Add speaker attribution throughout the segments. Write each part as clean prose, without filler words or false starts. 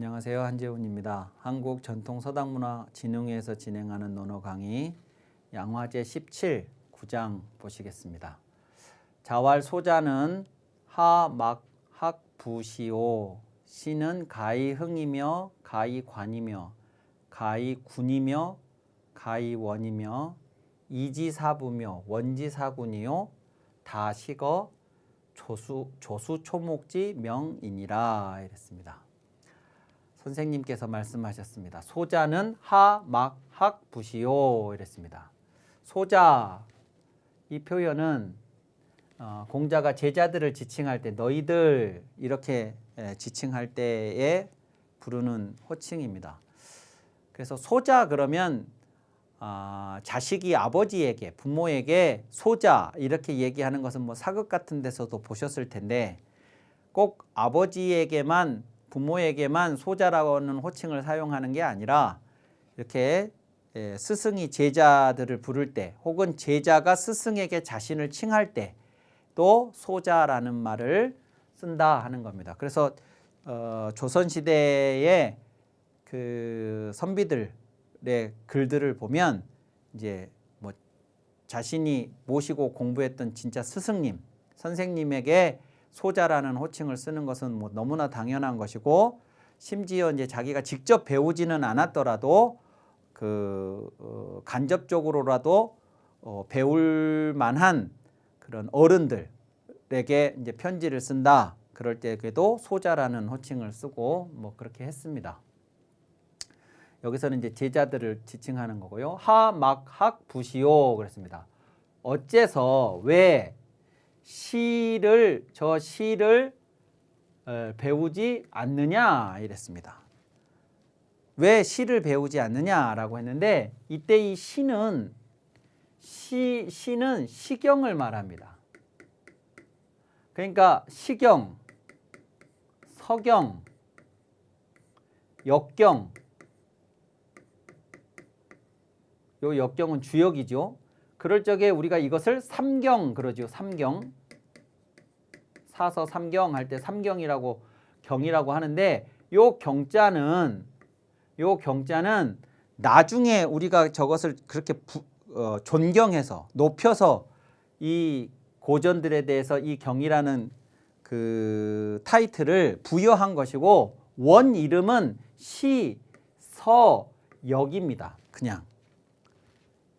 Speaker 1: 안녕하세요. 한재훈입니다. 한국전통서당문화진흥회에서 진행하는 논어 강의 양화제 17 9장 보시겠습니다. 자왈 소자는 하막학부시오. 시는 가이흥이며 가이관이며 가이군이며 가이원이며 이지사부며 원지사군이요 다식어 조수초목지 명이니라 이랬습니다. 선생님께서 말씀하셨습니다. 소자는 하막학부시오 이랬습니다. 소자 이 표현은 공자가 제자들을 지칭할 때 너희들 이렇게 지칭할 때에 부르는 호칭입니다. 그래서 소자 그러면 자식이 아버지에게 부모에게 소자 이렇게 얘기하는 것은 뭐 사극 같은 데서도 보셨을 텐데 꼭 아버지에게만 부모에게만 소자라는 호칭을 사용하는 게 아니라 이렇게 스승이 제자들을 부를 때 혹은 제자가 스승에게 자신을 칭할 때 또 소자라는 말을 쓴다 하는 겁니다. 그래서 조선시대의 그 선비들의 글들을 보면 이제 뭐 자신이 모시고 공부했던 진짜 스승님, 선생님에게 소자라는 호칭을 쓰는 것은 뭐 너무나 당연한 것이고 심지어 이제 자기가 직접 배우지는 않았더라도 간접적으로라도 배울 만한 그런 어른들에게 이제 편지를 쓴다. 그럴 때에도 소자라는 호칭을 쓰고 뭐 그렇게 했습니다. 여기서는 이제 제자들을 지칭하는 거고요. 하막학부시오 그랬습니다. 어째서 왜 저 시를 배우지 않느냐 이랬습니다. 왜 시를 배우지 않느냐라고 했는데 이때 이 시는 시경을 말합니다. 그러니까 시경, 서경, 역경. 요 역경은 주역이죠. 그럴 적에 우리가 이것을 삼경 그러죠. 삼경. 사서 삼경 할 때 삼경이라고 경이라고 하는데 요 경자는 나중에 우리가 저것을 그렇게 존경해서 높여서 이 고전들에 대해서 이 경이라는 그 타이틀을 부여한 것이고 원 이름은 시서역입니다. 그냥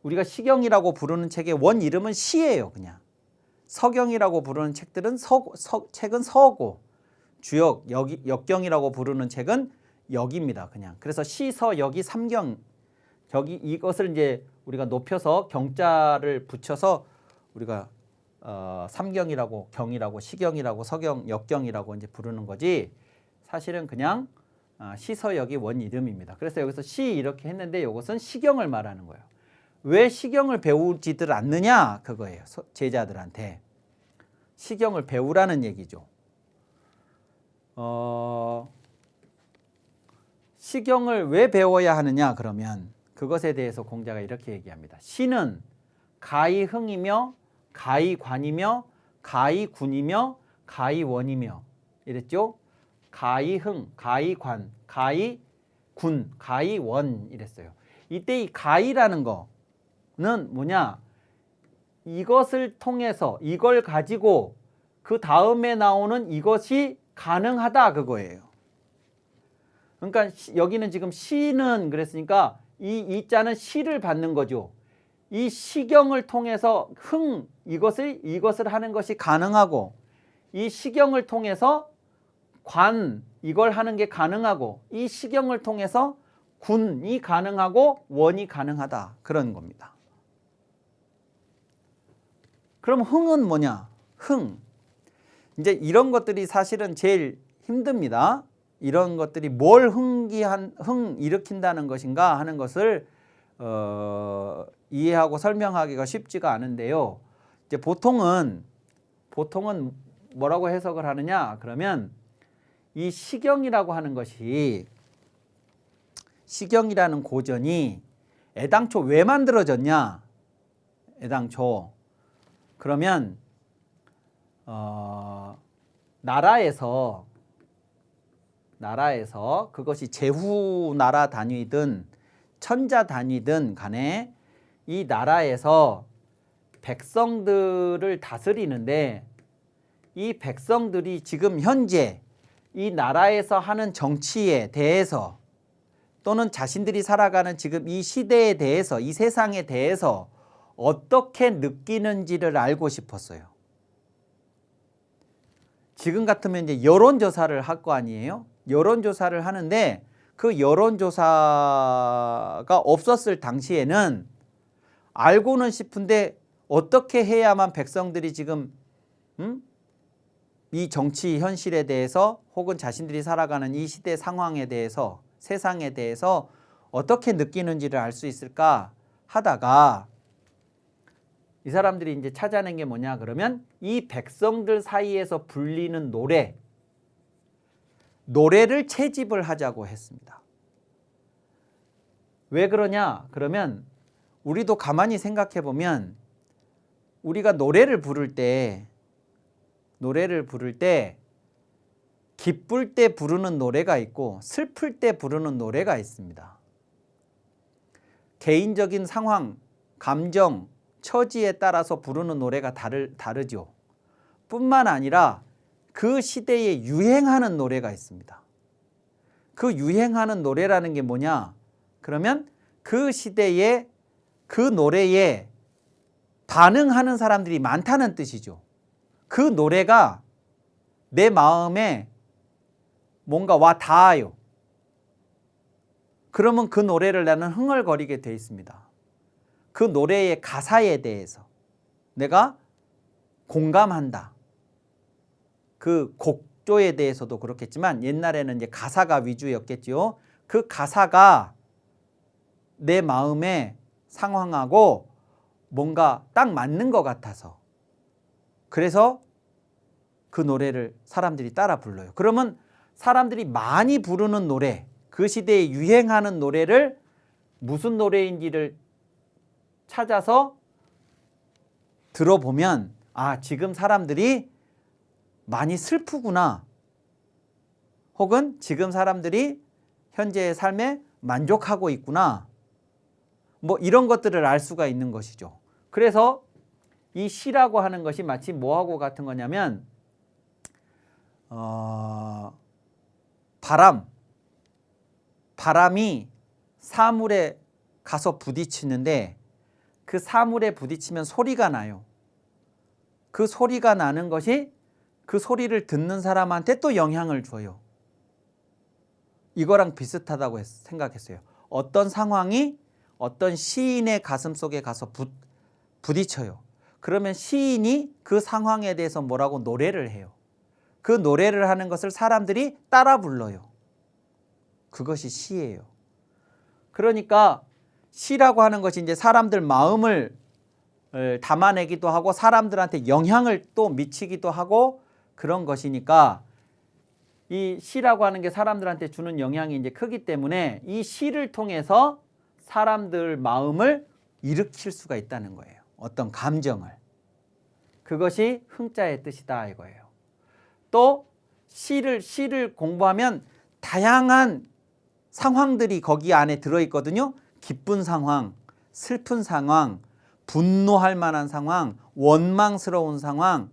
Speaker 1: 우리가 시경이라고 부르는 책의 원 이름은 시예요. 그냥 서경이라고 부르는 책들은 책은 서고 주역 역경이라고 부르는 책은 역입니다. 그냥 그래서 시서역이 삼경 이것을 이제 우리가 높여서 경자를 붙여서 우리가 삼경이라고 경이라고 시경이라고 서경 역경이라고 이제 부르는 거지 사실은 그냥 시서역이 원 이름입니다. 그래서 여기서 시 이렇게 했는데 이것은 시경을 말하는 거예요. 왜 시경을 배우지들 않느냐 그거예요. 제자들한테 시경을 배우라는 얘기죠. 시경을 왜 배워야 하느냐 그러면 그것에 대해서 공자가 이렇게 얘기합니다. 시는 가이흥이며 가이관이며 가이군이며 가이원이며 이랬죠. 가이흥, 가이관, 가이군, 가이원 이랬어요. 이때 이 가이라는 거는 뭐냐? 이것을 통해서 이걸 가지고 그 다음에 나오는 이것이 가능하다 그거예요. 그러니까 여기는 지금 시는 그랬으니까 이 자는 시를 받는 거죠. 이 시경을 통해서 이것을 하는 것이 가능하고 이 시경을 통해서 이걸 하는 게 가능하고 이 시경을 통해서 군이 가능하고 원이 가능하다 그런 겁니다. 그럼 흥은 뭐냐? 이제 이런 것들이 사실은 제일 힘듭니다. 이런 것들이 뭘 일으킨다는 것인가 하는 것을 이해하고 설명하기가 쉽지가 않은데요. 이제 보통은 뭐라고 해석을 하느냐? 그러면 이 시경이라고 하는 것이 시경이라는 고전이 애당초 왜 만들어졌냐? 애당초 그러면 나라에서 나라에서 그것이 제후 나라 단위든 천자 단위든 간에 이 나라에서 백성들을 다스리는데 이 백성들이 지금 현재 이 나라에서 하는 정치에 대해서 또는 자신들이 살아가는 지금 이 시대에 대해서 이 세상에 대해서 어떻게 느끼는지를 알고 싶었어요. 지금 같으면 이제 여론조사를 할 거 아니에요? 여론조사를 하는데 그 여론조사가 없었을 당시에는 알고는 싶은데 어떻게 해야만 백성들이 지금 이 정치 현실에 대해서 혹은 자신들이 살아가는 이 시대 상황에 대해서 세상에 대해서 어떻게 느끼는지를 알 수 있을까 하다가 이 사람들이 이제 찾아낸 게 뭐냐 그러면 이 백성들 사이에서 불리는 노래를 채집을 하자고 했습니다. 왜 그러냐 그러면 우리도 가만히 생각해 보면 우리가 노래를 부를 때 기쁠 때 부르는 노래가 있고 슬플 때 부르는 노래가 있습니다. 개인적인 상황, 감정, 처지에 따라서 부르는 노래가 다르죠. 뿐만 아니라 그 시대에 유행하는 노래가 있습니다. 그 유행하는 노래라는 게 뭐냐? 그러면 그 시대에 그 노래에 반응하는 사람들이 많다는 뜻이죠. 그 노래가 내 마음에 뭔가 와 닿아요. 그러면 그 노래를 나는 흥얼거리게 돼 있습니다. 그 노래의 가사에 대해서 내가 공감한다. 그 곡조에 대해서도 그렇겠지만 옛날에는 이제 가사가 위주였겠죠. 그 가사가 내 마음에 상황하고 뭔가 딱 맞는 것 같아서 그래서 그 노래를 사람들이 따라 불러요. 그러면 사람들이 많이 부르는 노래, 그 시대에 유행하는 노래를 무슨 노래인지를 찾아서 들어보면 아, 지금 사람들이 많이 슬프구나. 혹은 지금 사람들이 현재의 삶에 만족하고 있구나. 뭐 이런 것들을 알 수가 있는 것이죠. 그래서 이 시라고 하는 것이 마치 뭐하고 같은 거냐면 바람이 사물에 가서 부딪히는데 그 사물에 부딪히면 소리가 나요. 그 소리가 나는 것이 그 소리를 듣는 사람한테 또 영향을 줘요. 이거랑 비슷하다고 생각했어요. 어떤 상황이 어떤 시인의 가슴 속에 가서 부딪혀요. 그러면 시인이 그 상황에 대해서 뭐라고 노래를 해요. 그 노래를 하는 것을 사람들이 따라 불러요. 그것이 시예요. 그러니까 시라고 하는 것이 이제 사람들 마음을 담아내기도 하고 사람들한테 영향을 또 미치기도 하고 그런 것이니까 이 시라고 하는 게 사람들한테 주는 영향이 이제 크기 때문에 이 시를 통해서 사람들 마음을 일으킬 수가 있다는 거예요. 어떤 감정을. 그것이 흥자의 뜻이다 이거예요. 또 시를 공부하면 다양한 상황들이 거기 안에 들어있거든요. 기쁜 상황, 슬픈 상황, 분노할 만한 상황, 원망스러운 상황,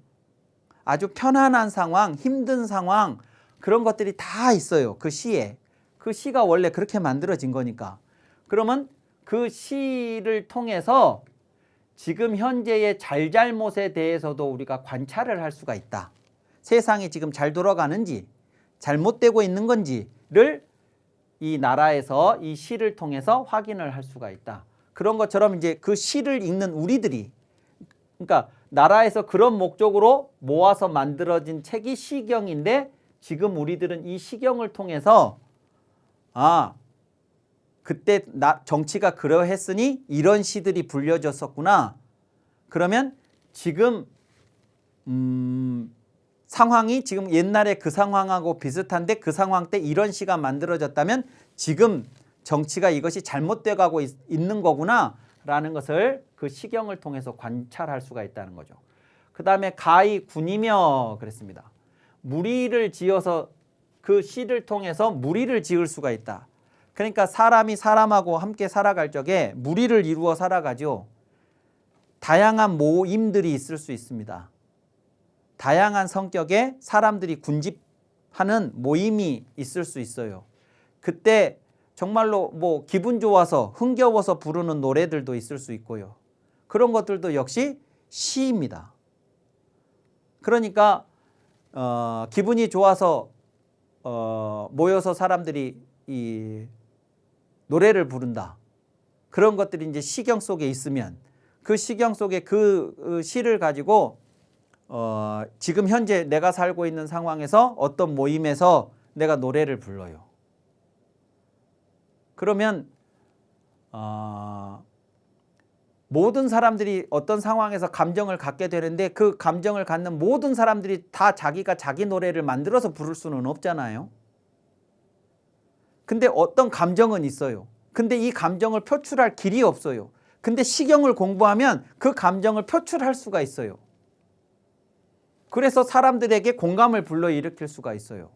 Speaker 1: 아주 편안한 상황, 힘든 상황 그런 것들이 다 있어요. 그 시에. 그 시가 원래 그렇게 만들어진 거니까. 그러면 그 시를 통해서 지금 현재의 잘잘못에 대해서도 우리가 관찰을 할 수가 있다. 세상이 지금 잘 돌아가는지 잘못되고 있는 건지를 이 나라에서 이 시를 통해서 확인을 할 수가 있다. 그런 것처럼 이제 그 시를 읽는 우리들이 그러니까 나라에서 그런 목적으로 모아서 만들어진 책이 시경인데 지금 우리들은 이 시경을 통해서 아 그때 정치가 그러했으니 이런 시들이 불려졌었구나. 그러면 지금 상황이 지금 옛날에 그 상황하고 비슷한데 그 상황 때 이런 시가 만들어졌다면 지금 정치가 이것이 잘못돼 가고 있는 거구나 라는 것을 그 시경을 통해서 관찰할 수가 있다는 거죠. 그 다음에 가히 군이며 그랬습니다. 무리를 지어서 그 시를 통해서 무리를 지을 수가 있다. 그러니까 사람이 사람하고 함께 살아갈 적에 무리를 이루어 살아가죠. 다양한 모임들이 있을 수 있습니다. 다양한 성격의 사람들이 군집하는 모임이 있을 수 있어요. 그때 정말로 뭐 기분 좋아서 흥겨워서 부르는 노래들도 있을 수 있고요. 그런 것들도 역시 시입니다. 그러니까 기분이 좋아서 모여서 사람들이 이 노래를 부른다. 그런 것들이 이제 시경 속에 있으면 그 시경 속에 그 시를 가지고 지금 현재 내가 살고 있는 상황에서 어떤 모임에서 내가 노래를 불러요. 그러면 모든 사람들이 어떤 상황에서 감정을 갖게 되는데 그 감정을 갖는 모든 사람들이 다 자기가 자기 노래를 만들어서 부를 수는 없잖아요. 근데 어떤 감정은 있어요. 근데 이 감정을 표출할 길이 없어요. 근데 시경을 공부하면 그 감정을 표출할 수가 있어요. 그래서 사람들에게 공감을 불러일으킬 수가 있어요.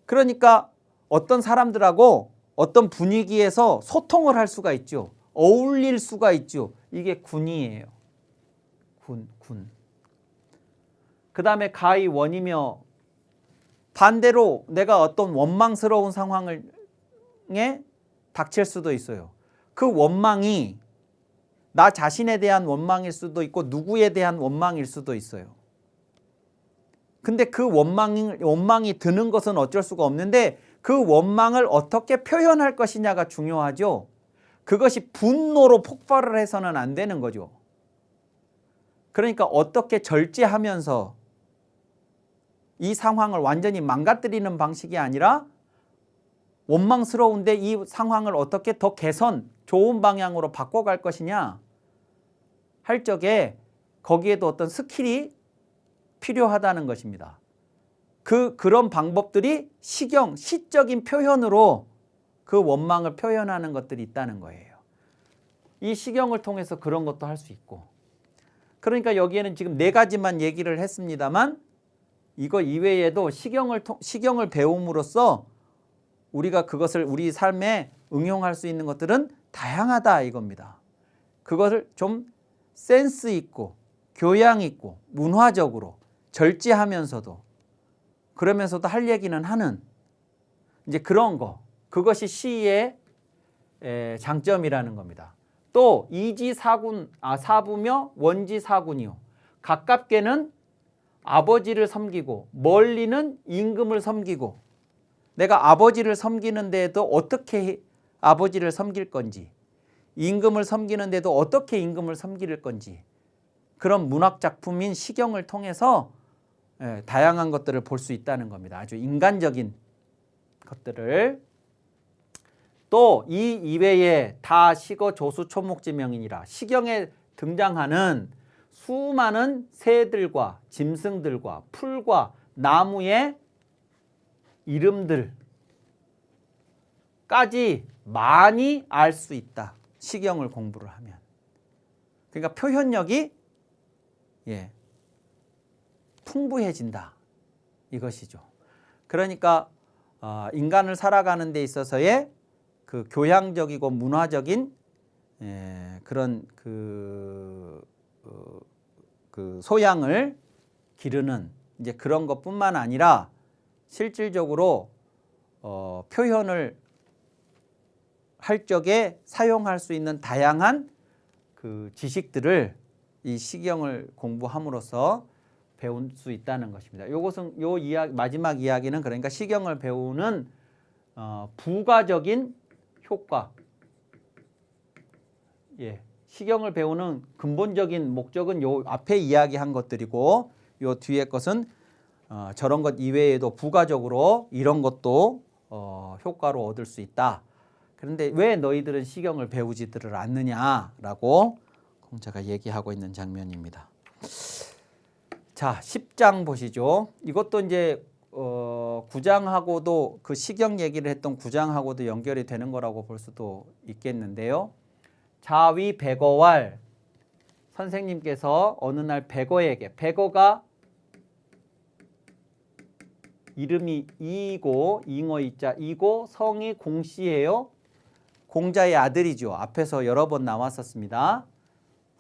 Speaker 1: 그러니까 어떤 사람들하고 어떤 분위기에서 소통을 할 수가 있죠. 어울릴 수가 있죠. 이게 군이에요. 군. 그 다음에 가히 원이며 반대로 내가 어떤 원망스러운 상황에 닥칠 수도 있어요. 그 원망이 나 자신에 대한 원망일 수도 있고 누구에 대한 원망일 수도 있어요. 근데 그 원망이 드는 것은 어쩔 수가 없는데 그 원망을 어떻게 표현할 것이냐가 중요하죠. 그것이 분노로 폭발을 해서는 안 되는 거죠. 그러니까 어떻게 절제하면서 이 상황을 완전히 망가뜨리는 방식이 아니라 원망스러운데 이 상황을 어떻게 더 개선, 좋은 방향으로 바꿔갈 것이냐 할 적에 거기에도 어떤 스킬이 필요하다는 것입니다. 그런 방법들이 시적인 표현으로 그 원망을 표현하는 것들이 있다는 거예요. 이 시경을 통해서 그런 것도 할 수 있고. 그러니까 여기에는 지금 4가지만 얘기를 했습니다만 이거 이외에도 시경을 배움으로써 우리가 그것을 우리 삶에 응용할 수 있는 것들은 다양하다 이겁니다. 그것을 좀 센스 있고 교양 있고 문화적으로 절제하면서도 그러면서도 할 얘기는 하는 이제 그런 거. 그것이 시의 장점이라는 겁니다. 또 사부며 원지사군이요. 가깝게는 아버지를 섬기고 멀리는 임금을 섬기고 내가 아버지를 섬기는데도 어떻게 아버지를 섬길 건지 임금을 섬기는데도 어떻게 임금을 섬길 건지 그런 문학작품인 시경을 통해서 다양한 것들을 볼 수 있다는 겁니다. 아주 인간적인 것들을. 또 이 이외에 다 시거 조수 초목지명이니라. 시경에 등장하는 수많은 새들과 짐승들과 풀과 나무의 이름들까지 많이 알 수 있다. 시경을 공부를 하면. 그러니까 표현력이 풍부해진다. 이것이죠. 그러니까 인간을 살아가는 데 있어서의 그 교양적이고 문화적인 그런 그 소양을 기르는 이제 그런 것뿐만 아니라 실질적으로 표현을 할 적에 사용할 수 있는 다양한 그 지식들을 이 시경을 공부함으로써 배울 수 있다는 것입니다. 이것은 마지막 이야기는 그러니까 시경을 배우는 부가적인 효과. 시경을 배우는 근본적인 목적은 요 앞에 이야기한 것들이고 요 뒤에 것은 저런 것 이외에도 부가적으로 이런 것도 효과로 얻을 수 있다. 그런데 왜 너희들은 시경을 배우지들을 않느냐라고 공자가 얘기하고 있는 장면입니다. 자, 10장 보시죠. 이것도 이제 9장하고도 그 시경 얘기를 했던 9장하고도 연결이 되는 거라고 볼 수도 있겠는데요. 자위 백어왈 선생님께서 어느 날 백어에게 백어가 이름이 이고 잉어 이자 이고 성이 공씨예요. 공자의 아들이죠. 앞에서 여러 번 나왔었습니다.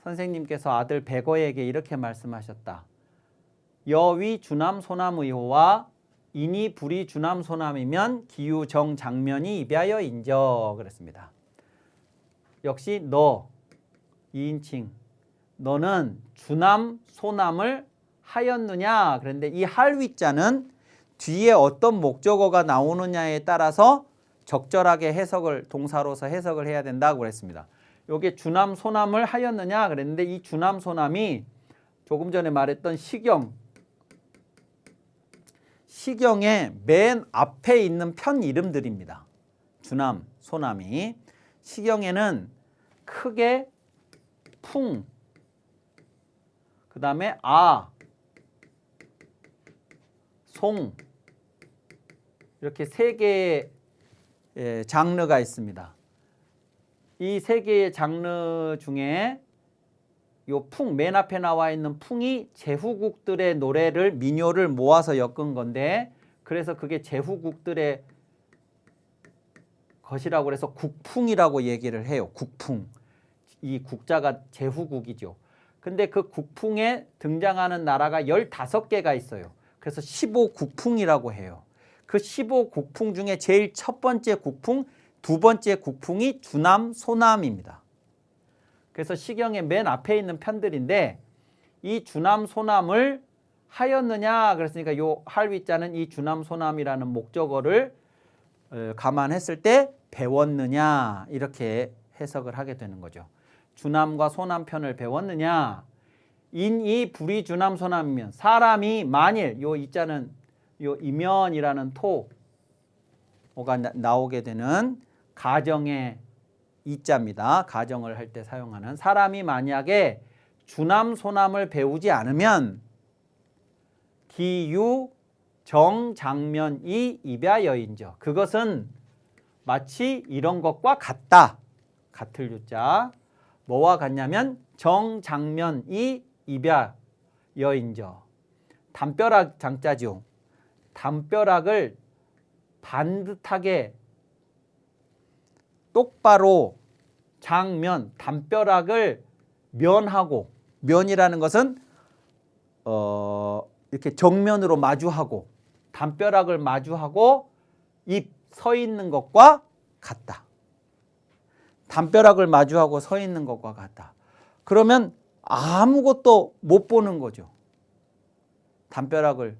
Speaker 1: 선생님께서 아들 백어에게 이렇게 말씀하셨다. 여위 주남 소남의호와 인이 불이 주남 소남이면 기유 정 장면이 이비하여 인저 그랬습니다. 역시 너 2인칭 너는 주남 소남을 하였느냐 그런데 이 할위자는 뒤에 어떤 목적어가 나오느냐에 따라서 적절하게 해석을 동사로서 해석을 해야 된다고 그랬습니다. 요게 주남 소남을 하였느냐 그랬는데 이 주남 소남이 조금 전에 말했던 시경의 맨 앞에 있는 편 이름들입니다. 주남 소남이 시경에는 크게 풍 그 다음에 송 이렇게 세 개의 장르가 있습니다. 이 세 개의 장르 중에 요 풍, 맨 앞에 나와 있는 풍이 제후국들의 노래를 민요를 모아서 엮은 건데 그래서 그게 제후국들의 것이라고 그래서 국풍이라고 얘기를 해요. 국풍. 이 국자가 제후국이죠. 근데 그 국풍에 등장하는 나라가 15개가 있어요. 그래서 15국풍이라고 해요. 그 15국풍 중에 제일 첫 번째 국풍, 두 번째 국풍이 주남, 소남입니다. 그래서 시경의 맨 앞에 있는 편들인데 이 주남, 소남을 하였느냐 그랬으니까 요 할위자는 이 주남, 소남이라는 목적어를 감안했을 때 배웠느냐 이렇게 해석을 하게 되는 거죠. 주남과 소남 편을 배웠느냐 인이 불이 주남, 소남이면 사람이 만일 요 이자는 요 이면이라는 토가 나오게 되는 가정의 이자입니다. 가정을 할 때 사용하는 사람이 만약에 주남 소남을 배우지 않으면 기유 정 장면이 입야여인저 그것은 마치 이런 것과 같다. 같을 유자 뭐와 같냐면 정 장면이 입야여인저 담벼락 장자죠. 담벼락을 반듯하게 똑바로 장면, 담벼락을 면하고 면이라는 것은 이렇게 정면으로 마주하고 담벼락을 마주하고 서 있는 것과 같다. 담벼락을 마주하고 서 있는 것과 같다. 그러면 아무것도 못 보는 거죠. 담벼락을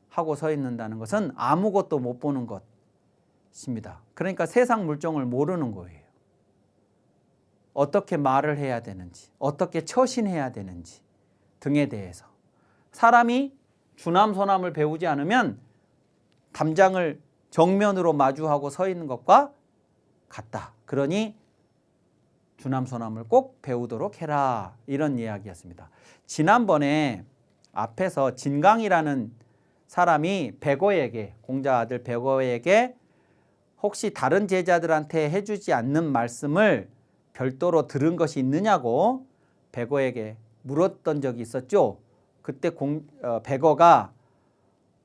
Speaker 1: 하고 서 있는다는 것은 아무것도 못 보는 것입니다. 그러니까 세상 물정을 모르는 거예요. 어떻게 말을 해야 되는지, 어떻게 처신해야 되는지 등에 대해서. 사람이 주남, 소남을 배우지 않으면 담장을 정면으로 마주하고 서 있는 것과 같다. 그러니 주남, 소남을 꼭 배우도록 해라. 이런 이야기였습니다. 지난번에 앞에서 진강이라는 사람이 백어에게 공자 아들 백어에게 혹시 다른 제자들한테 해주지 않는 말씀을 별도로 들은 것이 있느냐고 백어에게 물었던 적이 있었죠. 그때 백어가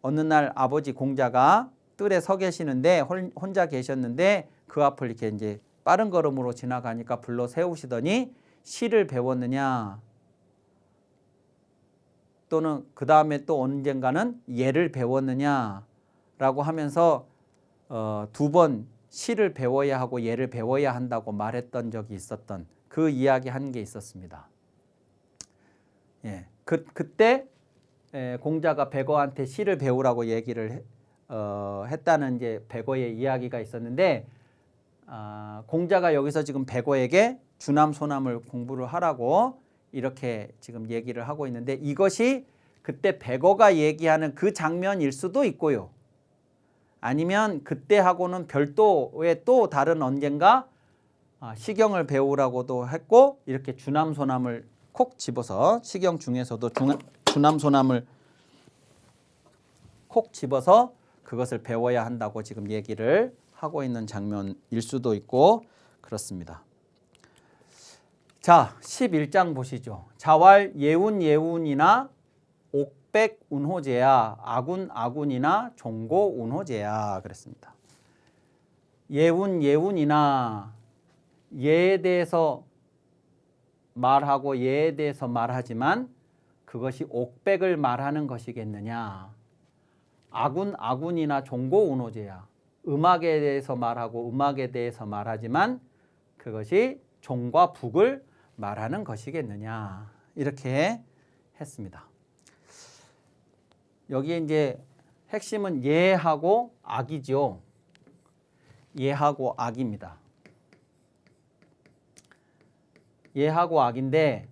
Speaker 1: 어느 날 아버지 공자가 뜰에 서 계시는데 혼자 계셨는데 그 앞을 이렇게 이제 빠른 걸음으로 지나가니까 불러 세우시더니 시를 배웠느냐 또는 그 다음에 또 언젠가는 예를 배웠느냐라고 하면서 두 번 시를 배워야 하고 예를 배워야 한다고 말했던 적이 있었던 그 이야기 한 게 있었습니다. 예, 그때 공자가 백어한테 시를 배우라고 얘기를 했다는 이제 백어의 이야기가 있었는데 공자가 여기서 지금 백어에게 주남 소남을 공부를 하라고 이렇게 지금 얘기를 하고 있는데 이것이 그때 백어가 얘기하는 그 장면일 수도 있고요. 아니면 그때하고는 별도의 또 다른 언젠가 시경을 배우라고도 했고 이렇게 주남 소남을 콕 집어서 시경 중에서도 주남 소남을 콕 집어서 그것을 배워야 한다고 지금 얘기를 하고 있는 장면일 수도 있고 그렇습니다. 자, 11장 보시죠. 자왈 예운이나 옥백 운호제야. 아군 아군이나 종고 운호제야. 그랬습니다. 예운 예운이나 예에 대해서 말하고 예에 대해서 말하지만 그것이 옥백을 말하는 것이겠느냐. 아군 아군이나 종고 운호제야. 음악에 대해서 말하고 음악에 대해서 말하지만 그것이 종과 북을 말하는 것이겠느냐. 이렇게 했습니다. 여기에 이제 핵심은 예하고 악이죠. 예하고 악입니다. 예하고 악인데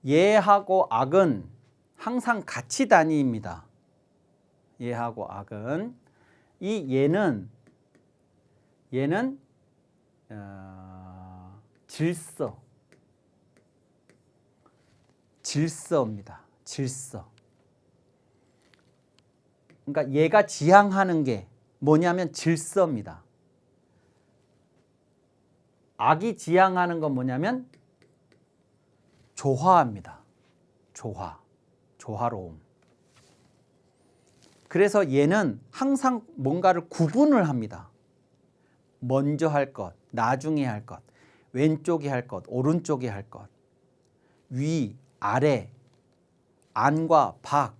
Speaker 1: 예하고 악은 항상 같이 다닙니다. 예하고 악은 이 예는 질서입니다. 질서. 그러니까 얘가 지향하는 게 뭐냐면 질서입니다. 악이 지향하는 건 뭐냐면 조화입니다. 조화로움. 그래서 얘는 항상 뭔가를 구분을 합니다. 먼저 할 것, 나중에 할 것, 왼쪽에 할 것, 오른쪽에 할 것, 위, 아래, 안과 밖,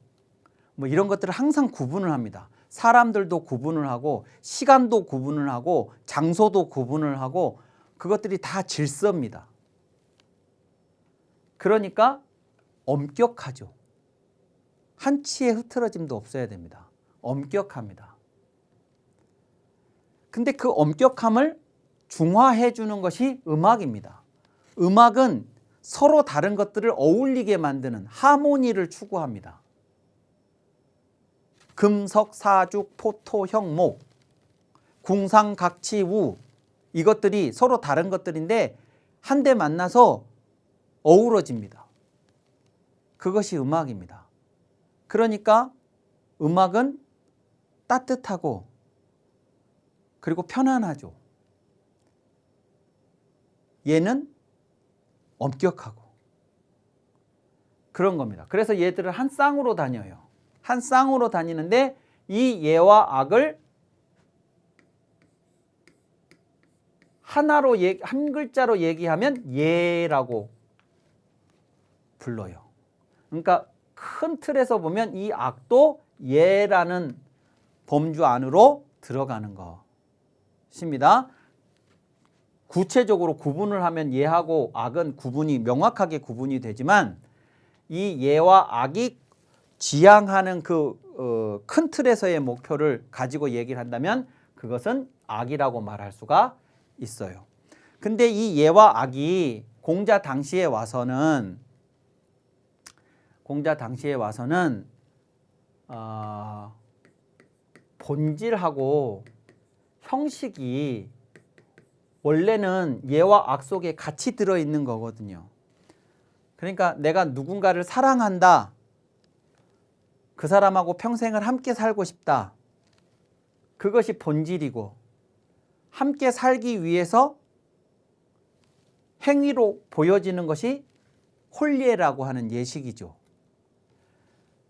Speaker 1: 뭐 이런 것들을 항상 구분을 합니다. 사람들도 구분을 하고 시간도 구분을 하고 장소도 구분을 하고 그것들이 다 질서입니다. 그러니까 엄격하죠. 한치의 흐트러짐도 없어야 됩니다. 엄격합니다. 근데 그 엄격함을 중화해 주는 것이 음악입니다. 음악은 서로 다른 것들을 어울리게 만드는 하모니를 추구합니다. 금석, 사죽, 포토, 형, 목, 궁상, 각치, 우 이것들이 서로 다른 것들인데 한데 만나서 어우러집니다. 그것이 음악입니다. 그러니까 음악은 따뜻하고 그리고 편안하죠. 얘는 엄격하고 그런 겁니다. 그래서 얘들은 한 쌍으로 다녀요. 한 쌍으로 다니는데 이 예와 악을 하나로 한 글자로 얘기하면 예라고 불러요. 그러니까 큰 틀에서 보면 이 악도 예라는 범주 안으로 들어가는 것입니다. 구체적으로 구분을 하면 예하고 악은 명확하게 구분이 되지만 이 예와 악이 지향하는 그 큰 틀에서의 목표를 가지고 얘기를 한다면 그것은 악이라고 말할 수가 있어요. 근데 이 예와 악이 공자 당시에 와서는 본질하고 형식이 원래는 예와 악 속에 같이 들어있는 거거든요. 그러니까 내가 누군가를 사랑한다. 그 사람하고 평생을 함께 살고 싶다. 그것이 본질이고 함께 살기 위해서 행위로 보여지는 것이 홀예라고 하는 예식이죠.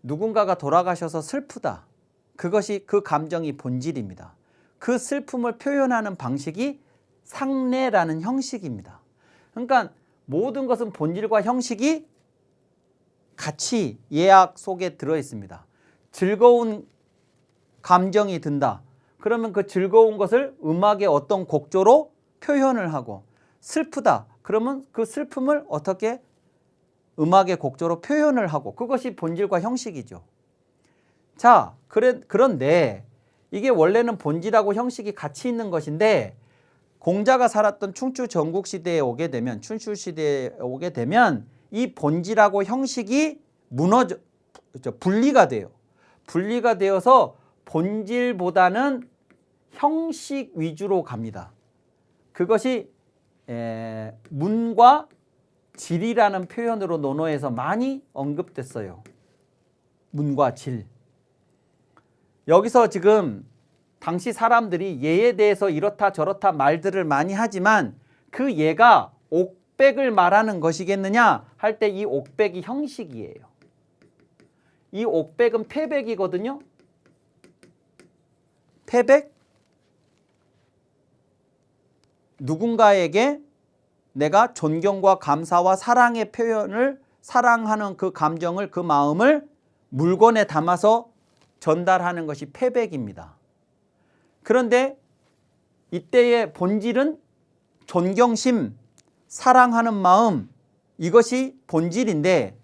Speaker 1: 누군가가 돌아가셔서 슬프다. 그것이 그 감정이 본질입니다. 그 슬픔을 표현하는 방식이 상례라는 형식입니다. 그러니까 모든 것은 본질과 형식이 같이 예악 속에 들어 있습니다. 즐거운 감정이 든다. 그러면 그 즐거운 것을 음악의 어떤 곡조로 표현을 하고 슬프다. 그러면 그 슬픔을 어떻게 음악의 곡조로 표현을 하고 그것이 본질과 형식이죠. 자, 그런데 이게 원래는 본질하고 형식이 같이 있는 것인데 공자가 살았던 춘추 전국시대에 오게 되면 이 본질하고 형식이 분리가 돼요. 분리가 되어서 본질보다는 형식 위주로 갑니다. 그것이 문과 질이라는 표현으로 논어에서 많이 언급됐어요. 문과 질. 여기서 지금 당시 사람들이 예에 대해서 이렇다 저렇다 말들을 많이 하지만 그 예가 옥백을 말하는 것이겠느냐 할 때 이 옥백이 형식이에요. 이 옥백은 패백이거든요. 패백? 누군가에게 내가 존경과 감사와 사랑의 표현을 사랑하는 그 감정을 그 마음을 물건에 담아서 전달하는 것이 패백입니다. 그런데 이때의 본질은 존경심, 사랑하는 마음 이것이 본질인데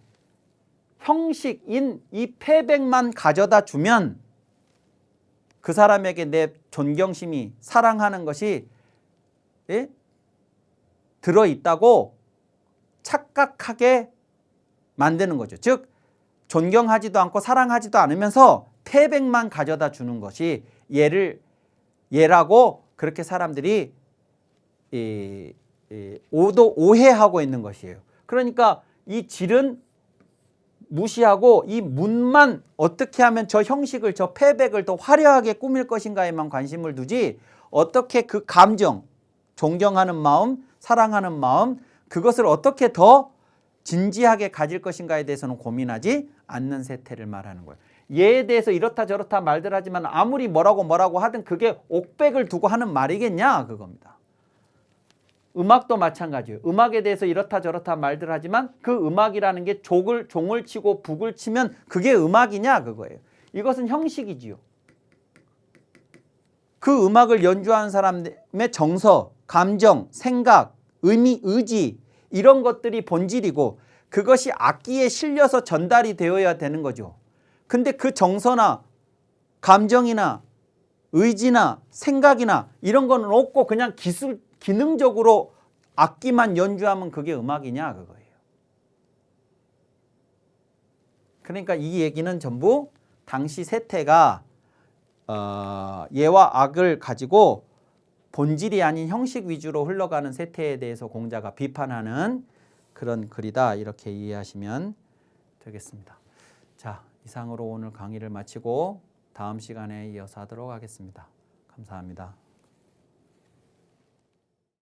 Speaker 1: 형식인 이 패백만 가져다 주면 그 사람에게 내 존경심이 사랑하는 것이 들어있다고 착각하게 만드는 거죠. 즉 존경하지도 않고 사랑하지도 않으면서 패백만 가져다 주는 것이 예라고 그렇게 사람들이 오해하고 있는 것이에요. 그러니까 이 질은 무시하고 이 문만 어떻게 하면 저 형식을 저 패백을 더 화려하게 꾸밀 것인가에만 관심을 두지 어떻게 그 감정 존경하는 마음 사랑하는 마음 그것을 어떻게 더 진지하게 가질 것인가에 대해서는 고민하지 않는 세태를 말하는 거예요. 예에 대해서 이렇다 저렇다 말들 하지만 아무리 뭐라고 하든 그게 옥백을 두고 하는 말이겠냐 그겁니다. 음악도 마찬가지예요. 음악에 대해서 이렇다 저렇다 말들 하지만 그 음악이라는 게 종을 치고 북을 치면 그게 음악이냐 그거예요. 이것은 형식이지요. 그 음악을 연주하는 사람의 정서, 감정, 생각, 의미, 의지 이런 것들이 본질이고 그것이 악기에 실려서 전달이 되어야 되는 거죠. 근데 그 정서나 감정이나 의지나 생각이나 이런 거는 없고 그냥 기능적으로 악기만 연주하면 그게 음악이냐 그거예요. 그러니까 이 얘기는 전부 당시 세태가 예와 악을 가지고 본질이 아닌 형식 위주로 흘러가는 세태에 대해서 공자가 비판하는 그런 글이다 이렇게 이해하시면 되겠습니다. 자, 이상으로 오늘 강의를 마치고 다음 시간에 이어서 하도록 하겠습니다. 감사합니다.